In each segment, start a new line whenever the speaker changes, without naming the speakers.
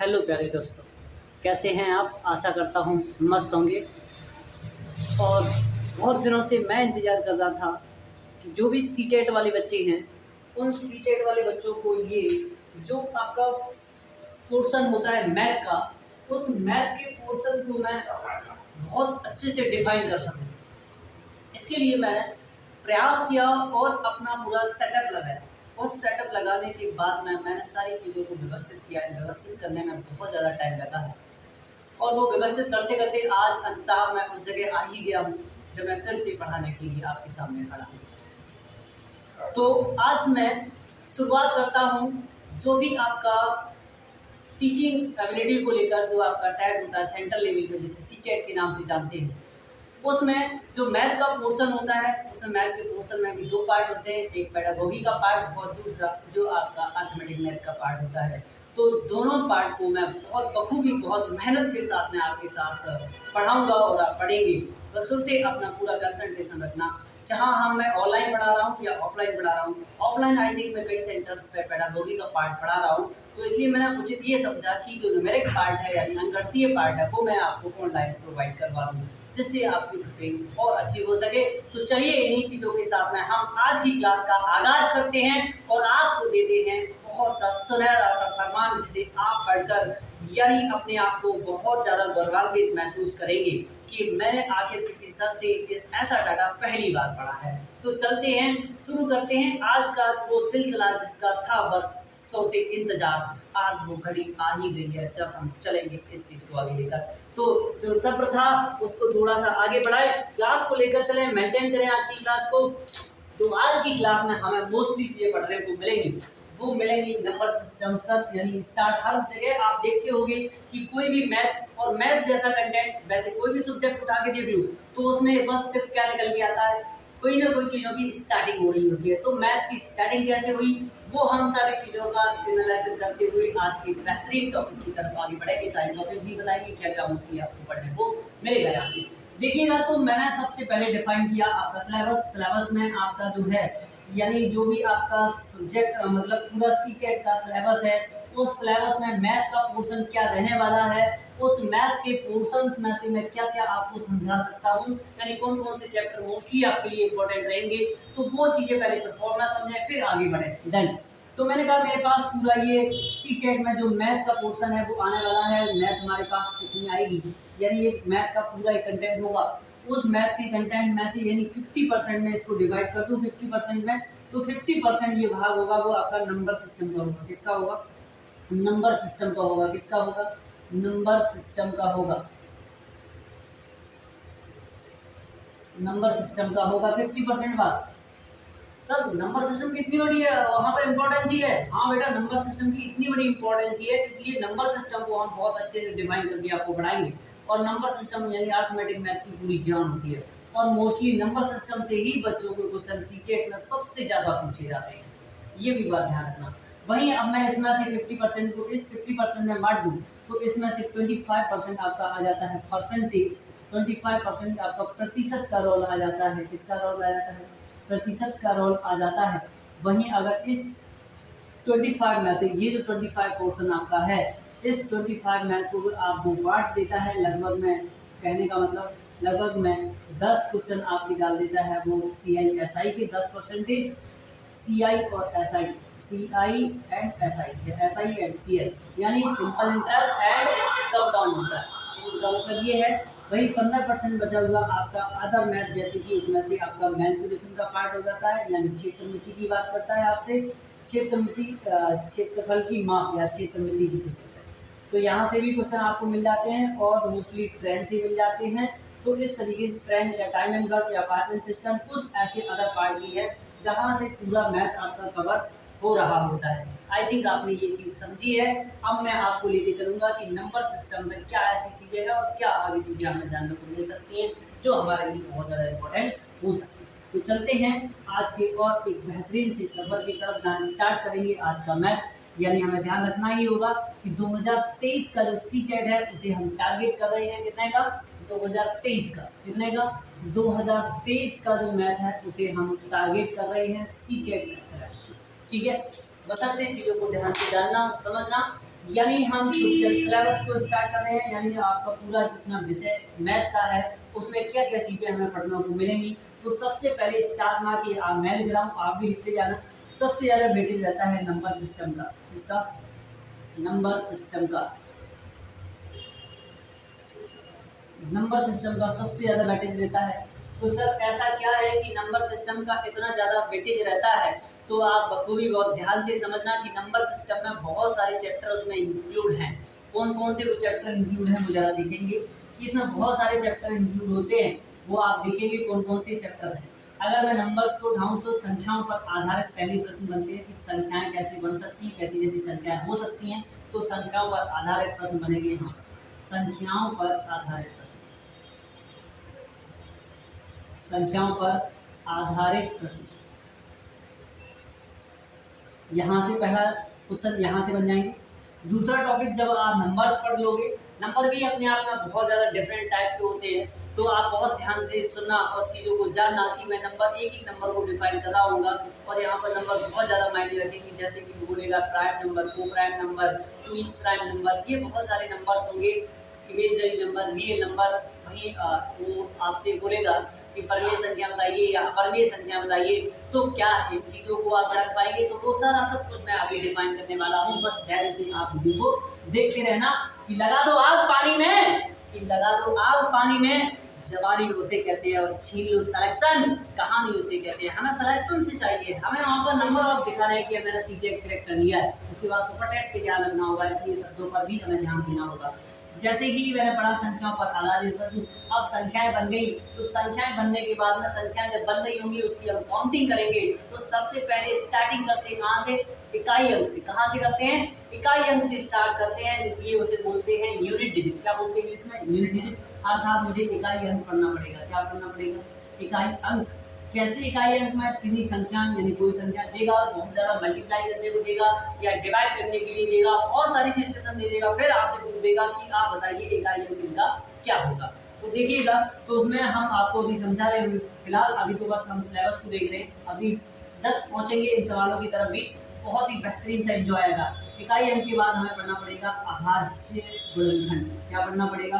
Hello प्यारे दोस्तों, कैसे हैं आप? आशा करता हूँ मस्त होंगे। और बहुत दिनों से मैं इंतज़ार कर रहा था कि जो भी सीटेट वाले बच्चे हैं, उन सीटेट वाले बच्चों को ये जो आपका पोर्शन होता है मैथ का, उस मैथ के पोर्शन को मैं बहुत अच्छे से डिफ़ाइन कर सकूँ। इसके लिए मैंने प्रयास किया और अपना पूरा सेटअप लगाया। और सेटअप लगाने के बाद मैंने सारी चीज़ों को व्यवस्थित किया। व्यवस्थित करने में बहुत ज़्यादा टाइम लगा है और वो व्यवस्थित करते-करते आज अंततः मैं उस जगह आ ही गया हूँ, जब मैं फिर से पढ़ाने के लिए आपके सामने खड़ा हूँ। तो आज मैं शुरुआत करता हूँ, जो भी आपका टीचिंग एबिलिटी को लेकर जो आपका टैग होता है सेंट्रल लेवल पे, जिसे सीटेट के नाम से जानते हैं, उसमें जो मैथ का पोर्शन होता है, उसमें मैथ के पोर्शन में भी 2 पार्ट होते हैं, एक पेडागोगी का पार्ट और दूसरा जो आपका अरिथमेटिक मैथ का पार्ट होता है। तो दोनों पार्ट को मैं बहुत बखूबी, बहुत मेहनत के साथ मैं आपके साथ पढ़ाऊँगा और आप पढ़ेंगे। बशर्ते अपना पूरा कंसंट्रेशन रखना, जहाँ मैं ऑनलाइन पढ़ा रहा हूँ या ऑफलाइन पढ़ा रहा हूँ। ऑफलाइन आई थिंक मैं कई सेंटर्स पे पेडागोगी का पार्ट पढ़ा रहा हूँ, तो इसलिए मैंने उचित ये समझा कि जो न्यूमेरिक पार्ट है यानी अंकगणितीय पार्ट है, वो मैं आपको ऑनलाइन प्रोवाइड करवा दूँ, जिससे आपकी प्रिपरेशन और अच्छी हो सके। तो चलिए इन्हीं चीज़ों के साथ में हम आज की क्लास का आगाज करते हैं और आपको देते हैं बहुत सा सुनहरा सा फरमान, जिसे आप पढ़कर यानी अपने आप को बहुत ज़्यादा गौरवान्वित महसूस करेंगे कि मैंने आखिर किसी सर से ऐसा डाटा पहली बार पढ़ा है। तो चलते हैं, शुरू करते हैं आज का वो सिलसिला जिसका था वर्षों से इंतजार। आज वो घड़ी आ ही गई है जब हम चलेंगे इस चीज़ को आगे लेकर। तो जो सब्र था उसको थोड़ा सा आगे बढ़ाए, क्लास को लेकर चलें, मेंटेन करें आज की क्लास को। तो आज की क्लास में हमें मोस्टली चीज़ें पढ़ने को मिलेंगी, वो मिलेंगी नंबर सिस्टम सर, यानी स्टार्ट। हर जगह आप देखते होंगे कि कोई भी मैथ और मैथ जैसा कंटेंट, वैसे कोई भी सब्जेक्ट उठा के देख लो तो उसमें बस सिर्फ क्या निकल के आता है, कोई ना कोई चीज़ों की स्टार्टिंग हो रही होती है। तो मैथ की स्टार्टिंग कैसे हुई, वो हम सारी चीज़ों का एनालिसिस करते हुए आज के बेहतरीन टॉपिक की तरफ आगे बढ़ेंगे। सारे टॉपिक भी बताएंगे, क्या क्या मोस्टली आपको पढ़ने को मिलेगा यहाँ से। देखिएगा, तो मैंने सबसे पहले डिफाइन किया आपका सिलेबस। सिलेबस में आपका जो है यानी जो भी आपका सब्जेक्ट मतलब पूरा सीटेट का सिलेबस है, उस सिलेबस में मैथ का पोर्शन क्या रहने वाला है, उस मैथ के पोर्शंस में से मैं क्या क्या आपको समझा सकता हूँ, यानी कौन कौन से चैप्टर मोस्टली आपके लिए इंपॉर्टेंट रहेंगे, तो वो चीज़ें पहले परफॉर्म समझें फिर आगे बढ़े। देन तो मैंने कहा मेरे पास पूरा ये सीटेट में जो मैथ का पोर्शन है वो आने वाला है। मैथ हमारे पास कितनी आएगी, यानी ये मैथ का पूरा एक कंटेंट होगा। उस मैथ के कंटेंट में से यानी 50% में इसको डिवाइड कर दूँ 50% में, तो 50% ये भाग होगा वो आपका नंबर सिस्टम का होगा। किसका होगा? नंबर सिस्टम का होगा। किसका होगा? नंबर सिस्टम का होगा। नंबर सिस्टम का होगा 50% भाग। सर नंबर सिस्टम की इतनी बड़ी है वहाँ पर इम्पोर्टेंस ही है। हाँ बेटा, नंबर सिस्टम की इतनी बड़ी इम्पोर्टेंस ही है, इसलिए नंबर सिस्टम को हम बहुत अच्छे से डिफाइन करके आपको पढ़ाएंगे। और नंबर सिस्टम यानी अरिथमेटिक मैथ की पूरी जान होती है, और मोस्टली नंबर सिस्टम से ही बच्चों को क्वेश्चन सीटेट में सबसे ज़्यादा पूछे जाते हैं, ये भी बात ध्यान रखना। वहीं अब मैं इसमें से 50% को इस 50% में बांट दूँ तो इसमें से 25% आपका आ जाता है परसेंटेज, 25% आपका प्रतिशत का रोल आ जाता है। किसका रोल आ जाता है? प्रतिशत का रोल आ जाता है। वहीं अगर इस 25 में से ये जो 25 पोर्शन आपका है, इस 25 में को आपको बांट देता है लगभग में, कहने का मतलब लगभग में 10 क्वेश्चन आप निकाल देता है वो CI SI के 10%, CI और SI, CI and SI, SI and CI यानी simple interest and compound interest, इनका मतलब ये है। वही 15% बचा हुआ आपका अदर मैथ, जैसे कि उसमें से आपका मेंसुरेशन का पार्ट हो जाता है, यानी क्षेत्रमिति की बात करता है आपसे। क्षेत्रमिति क्षेत्रफल की माप या क्षेत्रमिति जिसे कहते हैं, तो यहाँ से भी क्वेश्चन आपको मिल जाते हैं और मोस्टली ट्रेन से मिल जाते हैं। तो इस तरीके से ट्रेन या टाइम एंड वर्क या पार्टन सिस्टम कुछ ऐसे अदर पार्ट भी है जहाँ से पूरा मैथ आपका कवर हो रहा होता है। आई थिंक आपने ये चीज़ समझी है। अब मैं आपको लेके चलूँगा कि नंबर सिस्टम में क्या ऐसी चीज़ें हैं और क्या आगे चीज़ें हमें जानने को मिल सकती हैं जो हमारे लिए बहुत ज़्यादा इम्पोर्टेंट हो सकती है। तो चलते हैं आज के और एक बेहतरीन से सफ़र की तरफ, जहाँ स्टार्ट करेंगे आज का मैथ। यानी हमें ध्यान रखना ही होगा कि 2023 का जो सीटेट है उसे हम टारगेट कर रहे हैं कितने का? 2023 का। कितने का? 2023 का जो मैथ है उसे हम टारगेट कर रहे हैं सीटेट मैथ। ठीक है, बशर्ते चीज़ों को ध्यान से जानना समझना यानी हम सिलेबस को स्टार्ट कर रहे हैं, यानी आपका पूरा जितना विषय मैथ का है उसमें क्या क्या चीज़ें हमें पढ़ने को मिलेंगी। तो सबसे पहले स्टार मार्क ये मैं लिख रहा हूँ, आप भी लिखते जाना। सबसे ज़्यादा वेटेज रहता है नंबर सिस्टम का। इसका नंबर सिस्टम का सबसे ज़्यादा वेटेज रहता है। तो सर ऐसा क्या है कि नंबर सिस्टम का इतना ज़्यादा वेटेज रहता है? तो आप बखूबी बहुत ध्यान से समझना कि नंबर सिस्टम में बहुत सारे चैप्टर उसमें इंक्लूड हैं। कौन कौन से वो चैप्टर इंक्लूड हैं वो ज़्यादा देखेंगे कि इसमें बहुत सारे चैप्टर इंक्लूड होते हैं, वो आप देखेंगे कौन कौन से चैप्टर हैं। अगर मैं नंबर्स को उठाऊँ तो संख्याओं पर आधारित पहले प्रश्न बनते हैं कि संख्याएं कैसे बन सकती हैं, कैसी कैसी संख्याएं हो सकती हैं। तो संख्याओं पर आधारित प्रश्न बनेंगे यहाँ, संख्याओं पर आधारित प्रश्न, संख्याओं पर आधारित प्रश्न। यहाँ से पहला क्वेश्चन यहाँ से बन जाएंगे। दूसरा टॉपिक जब आप नंबर्स पढ़ लोगे, नंबर भी अपने आप में बहुत ज़्यादा डिफरेंट टाइप के होते हैं, तो आप बहुत ध्यान से सुनना और चीज़ों को जानना कि मैं नंबर एक एक नंबर को डिफाइन कर रहा हूँगा। और यहाँ पर नंबर बहुत ज़्यादा मायने रखेंगे, जैसे कि बोलेगा प्राइम नंबर, को prime number, twins prime number, ये बहुत सारे नंबर्स होंगे। इमेजिनरी नंबर, रियल नंबर, वहीं वो आपसे बोलेगा कि परमेय संख्या बताइए या अपरमेय संख्या बताइए, तो क्या इन चीज़ों को आप जान पाएंगे? तो वो सारा सब कुछ मैं आगे डिफाइन करने वाला हूँ। बस धैर्य से आप वीडियो को देखते रहना। कि लगा दो आग पानी में, कि लगा दो आग पानी में, जवानी उसे कहते हैं, और छीन लो सिलेक्शन, कहानी उसे कहते हैं। हमें सिलेक्शन से चाहिए, हमें वहाँ पर नंबर ऑफ दिखाना है कि मैंने सब्जेक्ट करेक्ट कर लिया है। उसके बाद सुपर टेट पे ध्यान रखना होगा, इसलिए शब्दों पर भी हमें ध्यान देना होगा। जैसे ही मैंने पढ़ा संख्याओं पर आधारित प्रश्न, अब संख्याएं बन गई, तो संख्याएं बनने के बाद में संख्याएं जब बन गई होंगी उसकी हम काउंटिंग करेंगे। तो सबसे पहले स्टार्टिंग करते हैं कहाँ से? इकाई अंक से। कहाँ से करते हैं? इकाई अंक से स्टार्ट करते हैं, इसलिए उसे बोलते हैं यूनिट डिजिट। क्या बोलते हैं इसमें? Unit digit. अर्थात मुझे इकाई अंक पढ़ना पड़ेगा। क्या पढ़ना पड़ेगा? इकाई अंक। कैसे इकाई अंक में? कितनी संख्या, यानी कोई संख्या देगा, बहुत ज्यादा मल्टीप्लाई करने को देगा या डिवाइड करने के लिए देगा, और सारी सिचुएशन दे देगा, फिर आपसे पूछेगा कि आप बताइए इकाई अंक इनका क्या होगा। तो देखिएगा, तो उसमें हम आपको अभी समझा रहे होंगे। फिलहाल अभी तो बस हम सिलेबस को देख रहे हैं, अभी जस्ट पहुंचेंगे इन सवालों की तरफ भी, बहुत ही बेहतरीन सा एंजॉय आएगा। इकाई अंक के बाद हमें पढ़ना पड़ेगा अभाज्य गुणनखंड। क्या पढ़ना पड़ेगा?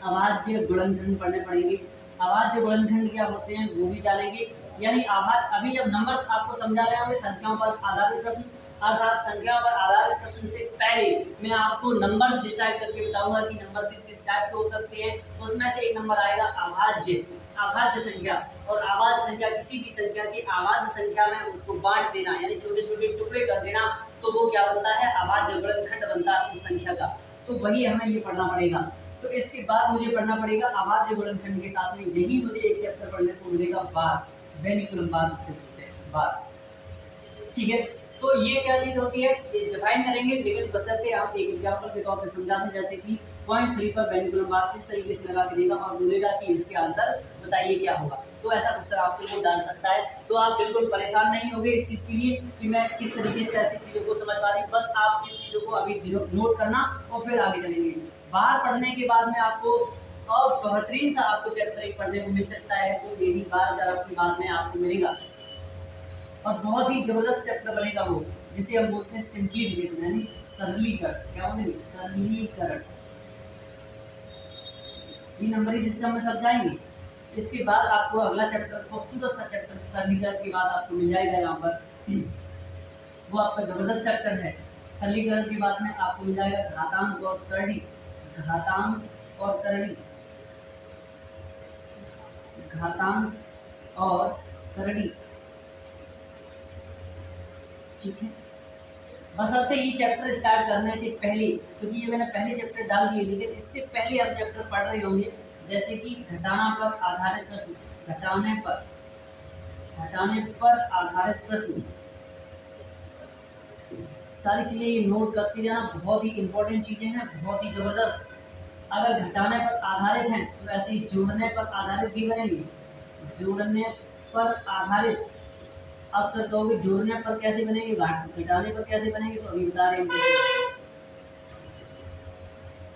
अभाज्य गुणनखंड पढ़ने पड़ेंगे। अभाज्य गुणनखंड क्या होते हैं वो भी जानेंगे। यानी अभी जब नंबर्स आपको समझा रहे होंगे संख्याओं पर आधारित प्रश्न, अर्थात संख्या पर आधारित प्रश्न से पहले मैं आपको नंबर्स डिसाइड करके बताऊंगा कि नंबर किस किस टाइप के हो सकते हैं। उसमें से एक नंबर आएगा अभाज्य, अभाज्य संख्या। और अभाज्य संख्या किसी भी संख्या की अभाज्य संख्या में उसको बांट देना, यानी छोटे छोटे टुकड़े कर देना, तो वो क्या बनता है? अभाज्य गुणनखंड बनता है उस संख्या का। तो वही हमें ये पढ़ना पड़ेगा। तो इसके बाद मुझे पढ़ना पड़ेगा अभाज्य गुणनखंड के साथ में यही मुझे एक चैप्टर पढ़ने को मिलेगा, बार, वेनिकुलम बार जिसे बोलते हैं, बार। ठीक है, तो ये क्या चीज होती है ये डिफाइन करेंगे, लेकिन बशर्ते आप एक एग्जांपल के तौर पे समझा दें। जैसे कि 0.3 पर वेनिकुलम बार किस तरीके से लगा के देगा और बोलेगा कि इसके आंसर बताइए क्या होगा। तो ऐसा क्वेश्चन आपसे वो डाल सकता है। तो आप बिल्कुल परेशान नहीं होंगे इस चीज के लिए कि मैं किस तरीके से ऐसी चीजों को समझ पा रही हूँ। बस आप इन चीजों को अभी नोट करना और फिर आगे चलेंगे। बार पढ़ने के बाद में आपको और बेहतरीन सा आपको चैप्टर एक पढ़ने को मिल सकता है, वो मेरी बार जरा आपकी बाद में आपको मिलेगा, और बहुत ही जबरदस्त चैप्टर बनेगा वो, जिसे हम बोलते हैं सिंप्लीफिकेशन, यानी सरलीकरण। क्या बोलेंगे? सरलीकरण। ये नंबरी सिस्टम में सब जाएंगे। इसके बाद आपको अगला चैप्टर, खूबसूरत सा चैप्टर सरलीकरण के बाद आपको मिल जाएगा यहाँ पर, वो आपका जबरदस्त चैप्टर है। सरलीकरण के बाद में आपको मिल जाएगा घातांक और करणी, घातांक और करणी, घातांक और करणी। ठीक है, बशर्ते ये चैप्टर स्टार्ट करने से पहले, क्योंकि ये मैंने पहले चैप्टर डाल दिए, लेकिन इससे पहले आप चैप्टर पढ़ रहे होंगे, जैसे कि घटाना पर आधारित प्रश्न, घटाने पर आधारित प्रश्न। सारी चीजें ये नोट करते जाना, बहुत ही इंपॉर्टेंट चीजें हैं, बहुत ही जबरदस्त। अगर घटाने पर आधारित हैं तो ऐसे ही जोड़ने पर आधारित भी बनेंगे, जोड़ने पर आधारित। आप सर कहोगे जोड़ने पर कैसे बनेंगे, घटाने पर कैसे बनेंगे, तो अभी बता रहे हैं।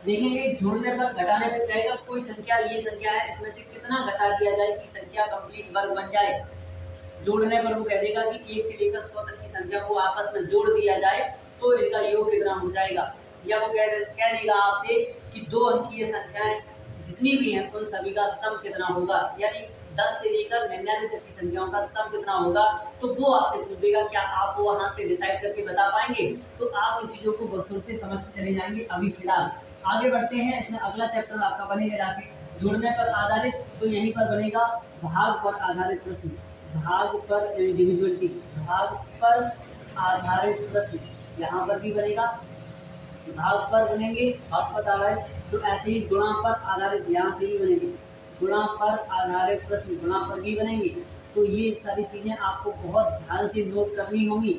देखेंगे जोड़ने पर, घटाने पर कहेगा कोई संख्या, ये संख्या है, इसमें से कितना घटा दिया जाए कि संख्या कंप्लीट वर्ग बन जाए। जोड़ने पर वो कह देगा कि 1 से लेकर 100 तक की संख्या को आपस में जोड़ दिया जाए तो इनका योग कितना हो जाएगा, या वो कह देगा आपसे कि 2 अंकीय संख्याएं जितनी भी हैं उन सभी का सम कितना होगा, यानी 10 से लेकर 99 तक की संख्याओं का सम कितना होगा। तो वो आपसे पूछ देगा, क्या आप वो वहां से डिसाइड करके बता पाएंगे। तो आप इन चीजों को बखूबी समझते चले जाएंगे। अभी फिलहाल आगे बढ़ते हैं। इसमें अगला चैप्टर आपका बनेगा जाके जुड़ने पर आधारित, तो यहीं पर बनेगा भाग पर आधारित प्रश्न, भाग पर इंडिविजुअलिटी, भाग पर आधारित प्रश्न यहाँ पर भी बनेगा, भाग पर बनेंगे, भाग पर आधारित। तो ऐसे ही गुणा पर आधारित यहाँ से भी बनेंगे, गुणा पर आधारित प्रश्न गुणा पर भी बनेंगे। तो ये सारी चीजें आपको बहुत ध्यान से नोट करनी होंगी,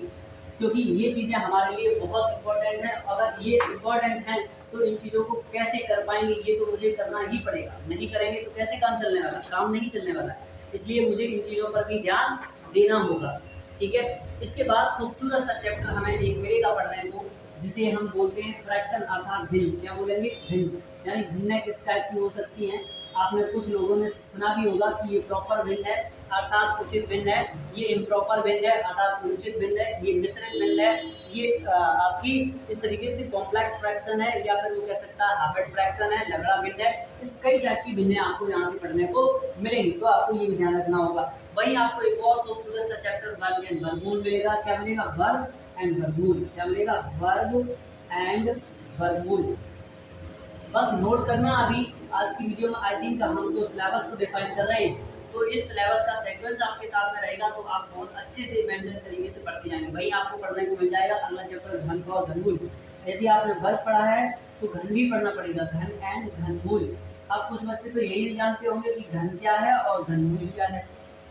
क्योंकि ये चीजें हमारे लिए बहुत इंपॉर्टेंट है। अगर ये इंपॉर्टेंट है तो इन चीजों को कैसे कर पाएंगे, ये तो मुझे करना ही पड़ेगा। नहीं करेंगे तो कैसे काम चलने वाला, काम नहीं चलने वाला। इसलिए मुझे इन चीजों पर भी ध्यान देना होगा, ठीक है। इसके बाद खूबसूरत सा चैप्टर हमें एक मिलेगा पढ़ने को, जिसे हम बोलते हैं फ्रैक्शन अर्थात भिन्न। क्या बोलेंगे, भिन्न। यानी भिन्न किस टाइप की हो सकती हैं। आपने कुछ लोगों ने सुना भी होगा कि ये प्रॉपर भिन्न है अर्थात उचित भिन्न है, ये इम्प्रॉपर भिन्न है अर्थात अनुचित भिन्न है, ये मिश्रित भिन्न है, ये आपकी इस तरीके से कॉम्प्लेक्स फ्रैक्शन है, या फिर वो कह सकता है हार्वर्ड फ्रैक्शन है, लंगड़ा भिन्न है। इस कई टाइप की भिन्न आपको यहाँ से पढ़ने को मिलेंगी, तो आपको ये भी ध्यान रखना होगा। वहीं आपको एक और खूबसूरत सा चैप्टर वर्ग एंड वर्गमूल मिलेगा। क्या मिलेगा, वर्ग एंड वर्गमूल। क्या मिलेगा, वर्ग एंड वर्गमूल। बस नोट करना। अभी आज की वीडियो में आई थिंक हम जो सिलेबस को डिफाइन कर रहे हैं, तो इस सिलेबस का सीक्वेंस आपके साथ में रहेगा, तो आप बहुत अच्छे से मेंटेन तरीके से पढ़ते जाएंगे। वही आपको पढ़ने को मिल जाएगा अगला चैप्टर घन और घनमूल। यदि आपने वर्ग पढ़ा है तो घन भी पढ़ना पड़ेगा, घन एंड घनमूल। आप कुछ बच्चे तो यही नहीं जानते होंगे कि घन क्या है और घनमूल क्या है।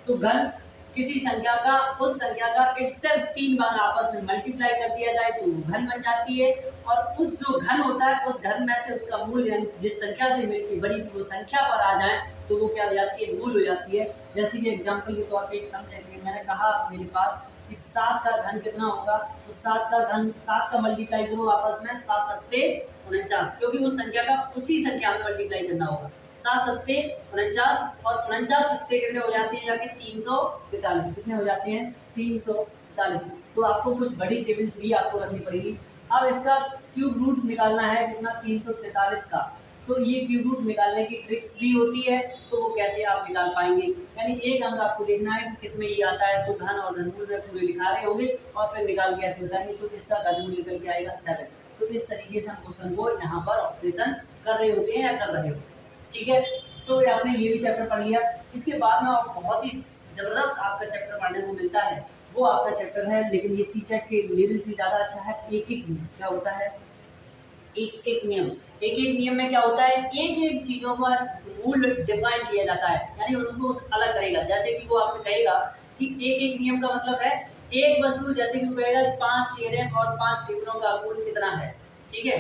तो घन किसी संख्या का, उस संख्या का इटसेल्फ 3 बार आपस में मल्टीप्लाई कर दिया जाए तो घन बन जाती है, और उस जो घन होता है उस घन में से उसका मूल यानी जिस संख्या से मिलकर बड़ी थी वो संख्या पर आ जाए तो वो क्या हो जाती है, मूल हो जाती है। जैसे कि एग्जांपल के तौर पे एक समझेंगे, मैंने कहा मेरे पास कि 7 का घन कितना होगा, तो 7 का घन 7 का मल्टीप्लाई करो आपस में, 7 सत्ते 49, क्योंकि उस संख्या का उसी संख्या में मल्टीप्लाई करना होगा। 7 सत्ते 49, और 49 सत्ते कितने हो जाते हैं जाके 343। कितने हो जाते हैं, 343। तो आपको कुछ बड़ी टेबल्स भी आपको रखनी पड़ेगी। अब इसका क्यूब रूट निकालना है कितना, 343 का। तो ये क्यूब रूट निकालने की ट्रिक्स भी होती है, तो वो कैसे आप निकाल पाएंगे। यानी एक अंक आपको देखना है कि किसमें ये आता है, तो घन और घनमूल में पूरे लिखा रहे होंगे और फिर निकाल के ऐसे बताएंगे, तो इसका घनमूल निकल के आएगा 7। तो इस तरीके से हम क्वेश्चन को यहाँ पर ऑपरेशन कर रहे होते हैं या कर रहे होते हैं, ठीक है। तो आपने ये भी चैप्टर पढ़ लिया। इसके बाद में आपको बहुत ही जबरदस्त आपका चैप्टर पढ़ने को मिलता है, वो आपका चैप्टर है, लेकिन ये सीटेट के लेवल से ज्यादा अच्छा है, एक एक नियम। क्या होता है, एक एक नियम। एक एक नियम में क्या होता है, एक एक चीजों का रूल डिफाइन किया जाता है, यानी उनको अलग करेगा। जैसे कि वो आपसे कहेगा कि एक एक नियम का मतलब है एक वस्तु, जैसे कि वो कहेगा 5 चेयरें और 5 टेबलों का मूल्य कितना है, ठीक है।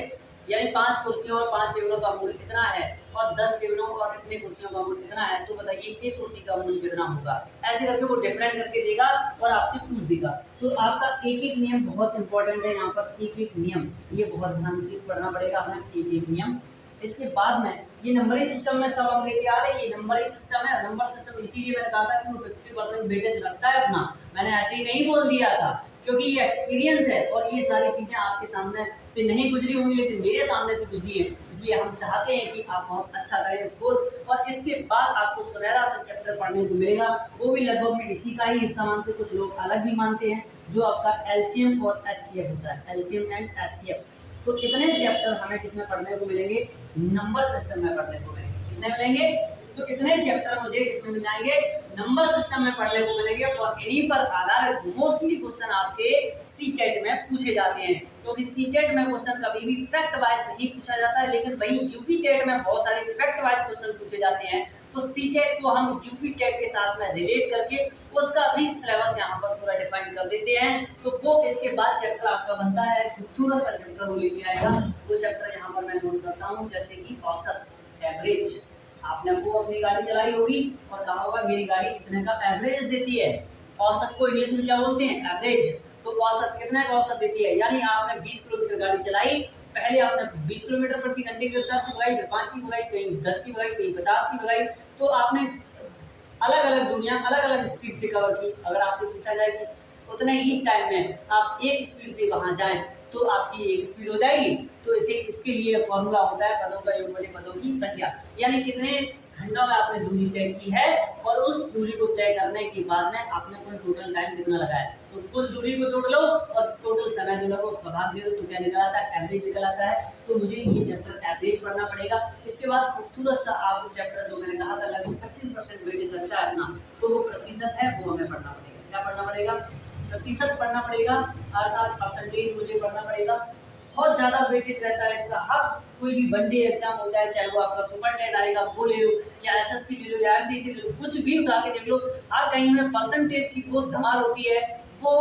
यानी 5 कुर्सियों और 5 टेबलों का मूल्य कितना है, और 10 टेबलों और इतने कुर्सियों का मूल्य कितना है, तो बताइए एक कुर्सी का मूल्य कितना होगा। ऐसे करके वो डिफरेंट करके देगा और आपसे पूछ देगा। तो आपका एक एक नियम बहुत इंपॉर्टेंट है। यहाँ पर एक एक नियम ये बहुत ध्यान से पढ़ना पड़ेगा हमें, एक एक नियम। इसके बाद में ये नंबरी सिस्टम में सब हम लेके आ रहे हैं, ये नंबरी सिस्टम है। नंबर सिस्टम इसीलिए मैंने कहा था कि वो 50% वेटेज रखता है अपना, मैंने ऐसे ही नहीं बोल दिया था, क्योंकि ये एक्सपीरियंस है और ये सारी चीजें आपके सामने से नहीं गुजरी होंगी, लेकिन मेरे सामने से गुजरी है। इसलिए हम चाहते हैं कि आप बहुत अच्छा करें स्कोर। और इसके बाद आपको सुनहरा सा चैप्टर पढ़ने को मिलेगा, वो भी लगभग में इसी का ही हिस्सा मानते, कुछ लोग अलग भी मानते हैं, जो आपका एलसीएम और एचसीएफ होता है, एलसीएम एंड एचसीएफ। तो कितने चैप्टर हमें किसमें पढ़ने को मिलेंगे, नंबर सिस्टम में पढ़ने को मिलेंगे। कितने मिलेंगे, तो इतने चैप्टर मुझे इसमें मिल जाएंगे, नंबर सिस्टम में पढ़ने को मिलेंगे। और इन्हीं पर आधारित मोस्टली क्वेश्चन आपके सीटेट में पूछे जाते हैं, क्योंकि सीटेट में क्वेश्चन कभी भी फैक्ट वाइज नहीं पूछा जाता है, लेकिन वही यूपी टेट में बहुत सारे फैक्ट वाइज क्वेश्चन पूछे जाते हैं। तो सीटेट को हम यूपी टेट के साथ में रिलेट करके उसका भी सिलेबस यहाँ पर पूरा डिफाइन कर देते हैं। तो वो इसके बाद चैप्टर आपका बनता है, खूबसूरत सा चैप्टर वो लेके आएगा। वो चैप्टर यहाँ पर मैं नोट करता हूँ, जैसे कि औसत, एवरेज। आपने वो अपनी गाड़ी चलाई होगी और कहा होगा मेरी गाड़ी कितने का एवरेज देती है। औसत को इंग्लिश में क्या बोलते हैं, एवरेज। तो औसत कितने का औसत देती है, यानी आपने 20 किलोमीटर गाड़ी चलाई, पहले आपने 20 किलोमीटर प्रति घंटे की रफ्तार से भगाई, फिर 5 की भगाई, कहीं 10 की भगाई, कहीं 50 की भगाई, तो आपने अलग अलग दुनिया अलग अलग स्पीड से कवर की। अगर आपसे पूछा जाए कि उतने ही टाइम में आप एक स्पीड से वहां जाएं, तो आपकी एक स्पीड हो जाएगी। तो इसके लिए फॉर्मूला होता है पदों का योग बटे पदों की संख्या, यानी कितने घंटों में आपने दूरी तय की है और उस दूरी को तय करने के बाद में आपने कुल टोटल टाइम कितना लगाया। तो कुल दूरी को जोड़ लो और टोटल समय जो लगा उसका भाग दे दो, तो क्या निकल आता है, एवरेज निकल आता है। तो मुझे ये चैप्टर एवरेज पढ़ना पड़ेगा। इसके बाद खूबसूरत सा आपको चैप्टर जो मैंने कहा था लगभग 25% वेटेज लगता है अपना, तो वो प्रतिशत है, वो हमें पढ़ना पड़ेगा। क्या पढ़ना पड़ेगा, प्रतिशत पढ़ना पड़ेगा, अर्थात परसेंटेज मुझे पढ़ना पड़ेगा। बहुत ज्यादा वेटेज रहता है इसका, हर कोई भी वनडे एग्जाम होता है, चाहे वो आपका सुपरटेंडेंट आएगा वो ले लो या एसएससी ले लो या एमटीसी ले लो, कुछ भी उठा के देख लो, हर कहीं में परसेंटेज की बहुत धमाल होती है। वो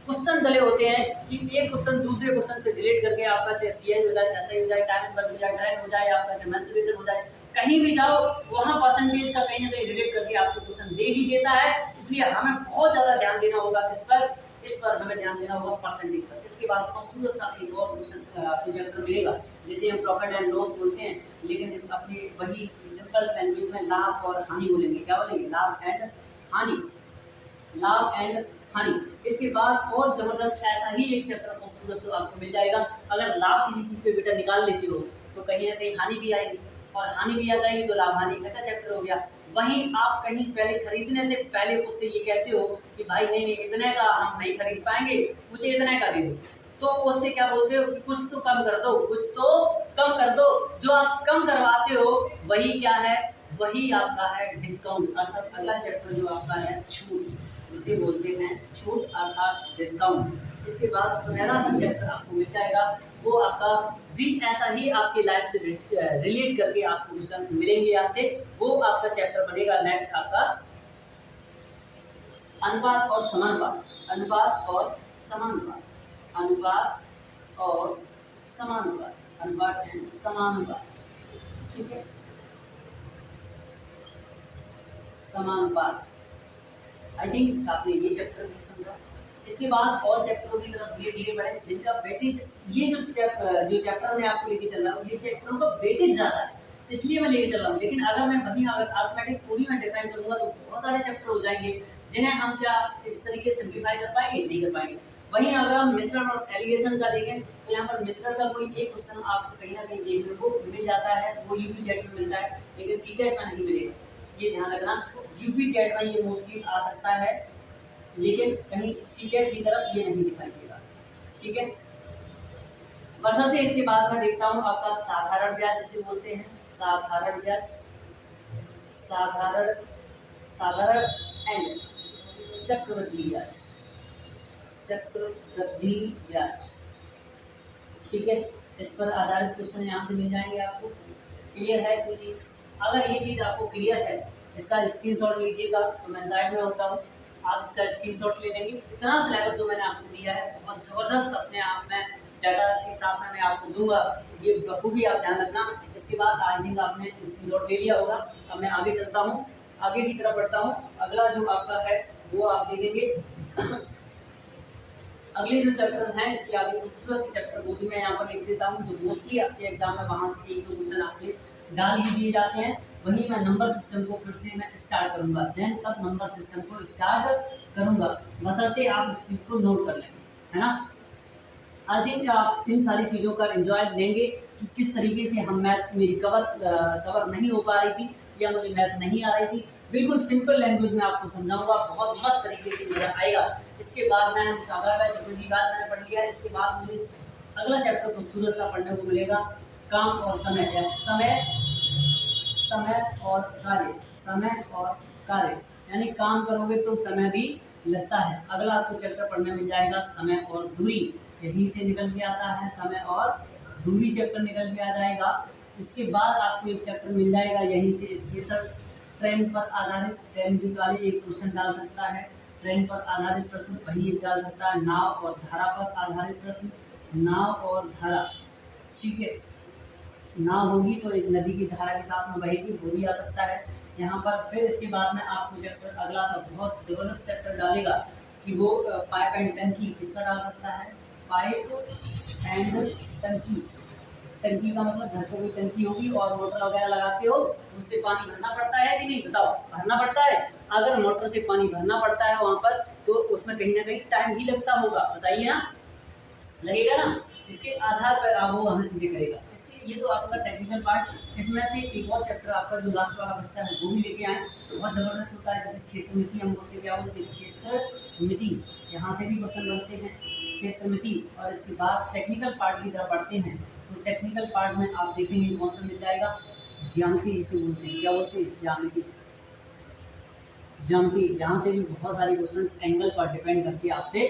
क्वेश्चन डले होते हैं कि एक क्वेश्चन दूसरे क्वेश्चन से रिलेट करके आपका चाहे सीआई हो जाए, एसआई हो जाए, टाइम पर हो जाए, ट्रेन हो जाए, आपका चाहे मेंसुरेशन हो जाए, कहीं भी जाओ वहां परसेंटेज का कहीं ना कहीं रिलेट करके आपसे क्वेश्चन दे ही देता है। इसलिए हमें बहुत ज्यादा ध्यान देना होगा इस पर हमें ध्यान देना होगा परसेंटेज पर। इसके बाद खूबसूरत सा एक और क्वेश्चन चैप्टर मिलेगा जिसे हम प्रॉफिट एंड लॉस बोलते हैं, लेकिन अपने वही सिंपल लैंग्वेज में लाभ और हानि बोलेंगे। क्या बोलेंगे, लाभ एंड हानि, लाभ एंड हानि। इसके बाद और जबरदस्त ऐसा ही एक चैप्टर खूबसूरत से आपको मिल जाएगा। अगर लाभ किसी चीज पे बेटा निकाल लेते हो तो कहीं ना कहीं हानि भी आएगी, और हानि भी आ जाएगी तो लाभ हानि इकट्ठा चैप्टर हो गया। वहीं आप कहीं पहले खरीदने से पहले उससे ये कहते हो कि भाई नहीं नहीं इतने का हम नहीं खरीद पाएंगे, मुझे इतने का दे दो, तो उससे क्या बोलते हो कि कुछ तो कम कर दो, कुछ तो कम कर दो। जो आप कम करवाते हो वही क्या है, वही आपका है डिस्काउंट। अर्थात अगला चैप्टर जो आपका है छूट, इसे बोलते हैं छूट अर्थात डिस्काउंट। इसके बाद सुनहरा सा चैप्टर आपको मिल जाएगा, वो आपका भी ऐसा ही आपके लाइफ से रिलेट करके आपको क्वेश्चन मिलेंगे यहाँ से। वो आपका चैप्टर बनेगा नेक्स्ट आपका अनुपात और समानुपात, अनुपात और समानुपात, अनुपात और समानुपात, अनुपात एंड समानुपात। ठीक है, समानुपात। आई थिंक आपने ये चैप्टर भी समझा। इसके बाद और चैप्टरों की तरफ धीरे धीरे बढ़े जिनका वेटेज, ये जो चैप्टर मैं आपको लेके चल रहा हूँ ये चैप्टरों का वेटेज ज्यादा है, इसलिए मैं लेके चल रहा हूँ। लेकिन अगर मैं वहीं अगर अर्थमेटिक पूरी में डिफाइन करूंगा तो बहुत सारे चैप्टर हो जाएंगे जिन्हें हम क्या इस तरीके से सिंप्लीफाई कर पाएंगे, नहीं कर पाएंगे। वहीं अगर हम मिश्रण और एलिगेशन का देखें तो यहाँ पर मिश्रण का कोई एक क्वेश्चन आपको कहीं ना कहीं देखने को मिल जाता है, वो यूपी टेट में मिलता है, लेकिन सी टेट में नहीं मिलेगा, ये ध्यान रखना। यूपी टेट में ये मोस्टली आ सकता है, लेकिन कहीं सीटेट की तरफ ये नहीं दिखाई देगा। ठीक है, बशर्ते इसके बाद मैं देखता हूँ आपका साधारण ब्याज जिसे बोलते हैं, साधारण ब्याज, साधारण साधारण एंड चक्रवृद्धि ब्याज, चक्रवृद्धि ब्याज। ठीक है, इस पर आधारित क्वेश्चन यहाँ से मिल जाएंगे आपको। क्लियर है कोई चीज? अगर ये चीज आपको क्लियर है इसका स्क्रीनशॉट लीजिएगा, तो मैं साइड में होता हूँ, आप इसका स्क्रीनशॉट ले लेंगे। इतना सिलेबस जो मैंने आपको दिया है बहुत जबरदस्त अपने आप में डाटा के साथ में मैं आपको दूंगा, ये बखूबी आप ध्यान रखना। इसके बाद आई थिंक आपने स्क्रीनशॉट ले लिया होगा। अब मैं आगे चलता हूँ, आगे की तरफ बढ़ता हूँ। अगला जो आपका है वो आप देखेंगे अगले जो चैप्टर हैं इसके आगे खूबसूरत से चैप्टर वो भी मैं यहाँ पर लिख देता हूँ, जो मोस्टली आपके एग्जाम में वहाँ से एक दो क्वेश्चन आपके डाल ही दिए जाते हैं। वहीं मैं नंबर सिस्टम को फिर से मैं स्टार्ट करूंगा, देन तब नंबर सिस्टम को स्टार्ट करूंगा, बशर्ते आप इस चीज को नोट कर लेंगे, है ना। आई थिंक आप इन सारी चीज़ों का एंजॉय लेंगे कि किस तरीके से हम मैथ मेरी कवर नहीं हो पा रही थी या मुझे मैथ नहीं आ रही थी। बिल्कुल सिंपल लैंग्वेज में आपको समझाऊंगा, बहुत मस्त तरीके से मजा आएगा। इसके बाद मैं साधारण चैप्टर की बात मैंने पढ़ लिया, इसके बाद मुझे अगला चैप्टर खूबसूरत सा पढ़ने को मिलेगा, काम और समय, या समय और कार्य, समय और कार्य, यानी काम करोगे तो समय भी लगता है। अगला आपको चैप्टर पढ़ने मिल जाएगा समय और दूरी, यहीं से निकल के आता है, समय और दूरी चैप्टर निकल के आ जाएगा। इसके बाद आपको एक चैप्टर मिल जाएगा यहीं से स्पेशल ट्रेन पर आधारित, ट्रेन के वाले एक क्वेश्चन डाल सकता है, ट्रेन पर आधारित प्रश्न वही एक डाल सकता है, नाव और धारा पर आधारित प्रश्न, नाव और धारा। ठीक है, नाव होगी तो एक नदी की धारा के साथ में बहेगी, वो भी आ सकता है यहाँ पर। फिर इसके बाद में आपको चैप्टर अगला सा बहुत जबरदस्त चैप्टर डालेगा कि वो पाइप एंड टंकी किसका डाल सकता है, पाइप एंड टंकी। टंकी का मतलब घर पे कोई टंकी होगी और मोटर वगैरह लगाते हो, उससे पानी भरना पड़ता है कि नहीं, बताओ, भरना पड़ता है। अगर मोटर से पानी भरना पड़ता है वहां पर तो उसमें कहीं ना कहीं टाइम भी लगता होगा, बताइए ना, लगेगा ना। इसके आधार पर आप वो वहाँ चीज़ें करेगा। इसके ये तो आपका टेक्निकल पार्ट। इसमें से एक और चैप्टर आपका जो लास्ट वाला बचता है वो भी लेके आए, बहुत ज़बरदस्त होता है। जैसे क्षेत्र मिति हम बोलते क्या बोलते हैं, क्षेत्र मिति, यहाँ से भी क्वेश्चन बनते हैं क्षेत्र मिति। और इसके बाद टेक्निकल पार्ट की तरफ बढ़ते हैं, तो टेक्निकल पार्ट में आप देखेंगे कौन सा मिल जाएगा, ज्यामिति जिसे बोलते हैं, क्या बोलते हैं, ज्यामिति। ज्यामिति यहाँ से भी बहुत सारे क्वेश्चंस एंगल पर डिपेंड करके आपसे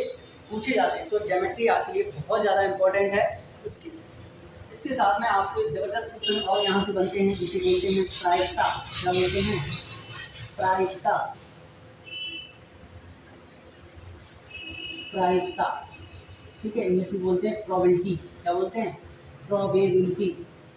पूछे जाते हैं, तो ज्योमेट्री आपके लिए बहुत ज़्यादा इंपॉर्टेंट है। इसके साथ में आपसे जबरदस्त क्वेश्चन और यहाँ से बनते हैं, जिसे बोलते हैं प्रायिकता। क्या बोलते हैं, प्रायिकता। प्रायिकता, ठीक है, इंग्लिश में बोलते हैं प्रोबेबिलिटी। क्या बोलते हैं, प्रोबेबिलिटी।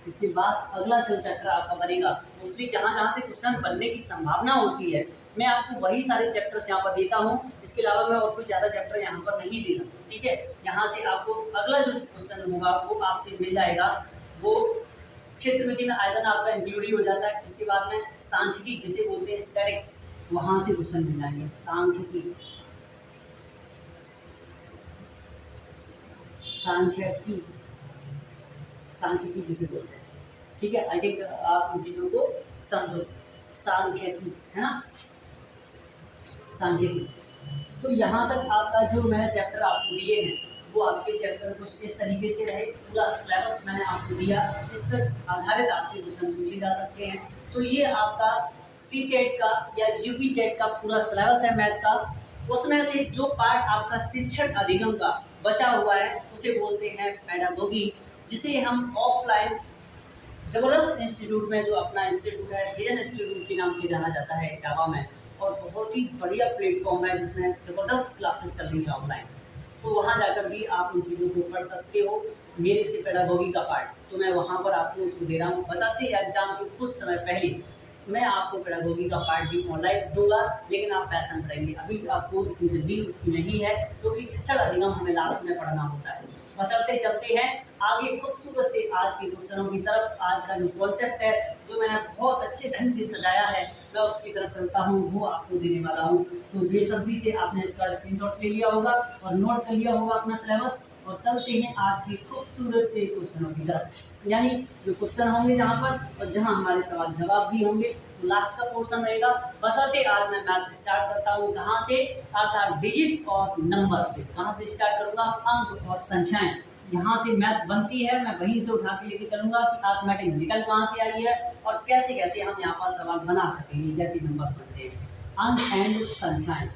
इसके बाद अगला जो चैप्टर आपका बनेगा, मोस्टली जहाँ जहाँ से क्वेश्चन बनने की संभावना होती है, मैं आपको वही सारे चैप्टर्स यहाँ पर देता हूँ। इसके अलावा मैं और कोई ज़्यादा चैप्टर यहाँ पर नहीं दे रहा, ठीक है। यहाँ से आपको अगला जो क्वेश्चन होगा वो आपसे मिल जाएगा, वो क्षेत्र मिति में आयतन आपका इंक्लूड ही हो जाता है। इसके बाद में सांख्यिकी जिसे बोलते हैं स्टैटिक्स, वहाँ से क्वेश्चन मिल जाएंगे। सांख्यिकी, सांख्यिकी, सांख्यिकी जिसे बोलते हैं, ठीक है। आई थिंक आप इन चीज़ों को समझो, सांख्यिकी है ना, सांख्यिकी। तो यहाँ तक आपका जो मैंने चैप्टर आपको दिए हैं, वो आपके चैप्टर कुछ इस तरीके से रहे। पूरा सिलेबस मैंने आपको दिया, इस पर आधारित आपसे क्वेश्चन पूछे जा सकते हैं। तो ये आपका सी टेट का या यूपी टेट का पूरा सिलेबस है मैथ का। उसमें से जो पार्ट आपका शिक्षण अधिगम का बचा हुआ है उसे बोलते हैं पेडागोगी, जिसे हम ऑफलाइन जबरदस्त इंस्टीट्यूट में, जो अपना इंस्टीट्यूट है विजन इंस्टीट्यूट के नाम से जाना जाता है इटावा में, और बहुत ही बढ़िया प्लेटफॉर्म है जिसमें ज़बरदस्त क्लासेस चल रही है ऑनलाइन। तो वहाँ जाकर भी आप इन चीज़ों को पढ़ सकते हो। मेरे से पेडागोगी का पार्ट तो मैं वहाँ पर आपको उसको दे रहा हूँ। बजाते एग्जाम के कुछ समय पहले मैं आपको पेडागोगी का पार्ट भी ऑनलाइन दूंगा, लेकिन आप पैसेंस रहेंगे। अभी आपको इतनी जल्दी उसकी नहीं है, क्योंकि शिक्षण अधिगम हमें लास्ट में पढ़ना होता है। बसरते चलते हैं आगे खूबसूरत से आज के क्वेश्चनों की तरफ। आज का जो कॉन्सेप्ट है, जो मैंने बहुत अच्छे ढंग से सजाया है, मैं उसकी तरफ चलता हूँ, वो आपको देने वाला हूँ। तो बेसब्री से आपने इसका स्क्रीनशॉट ले लिया होगा और नोट कर लिया होगा अपना सिलेबस, और चलते हैं आज के खूबसूरत से क्वेश्चनों की तरफ। यानी जो क्वेश्चन होंगे जहाँ पर, और जहाँ हमारे सवाल जवाब भी होंगे, तो लास्ट का पोर्शन रहेगा। बसरते आज मैं मैथ स्टार्ट करता हूँ कहाँ से, अर्थात डिजिट और नंबर से। कहाँ से स्टार्ट करूँगा, अंक और संख्याएं। यहाँ से मैथ बनती है, मैं वहीं से उठा के लेके चलूंगा कि अर्थमेटिक निकल कहाँ से आई है और कैसे कैसे हम यहाँ पर सवाल बना सकेंगे, कैसे नंबर बनते हैं। अंक एंड संख्याएं,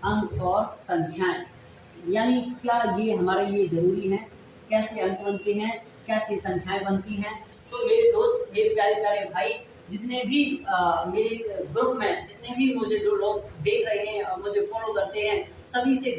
अंक और संख्याएं, यानी क्या ये हमारे लिए जरूरी है, कैसे अंक बनते हैं, कैसे संख्याएं बनती हैं। तो मेरे दोस्त, मेरे प्यारे प्यारे भाई, जितने भी मेरे ग्रुप में जितने भी मुझे जो लोग देख रहे हैं और मुझे फॉलो करते हैं, सभी से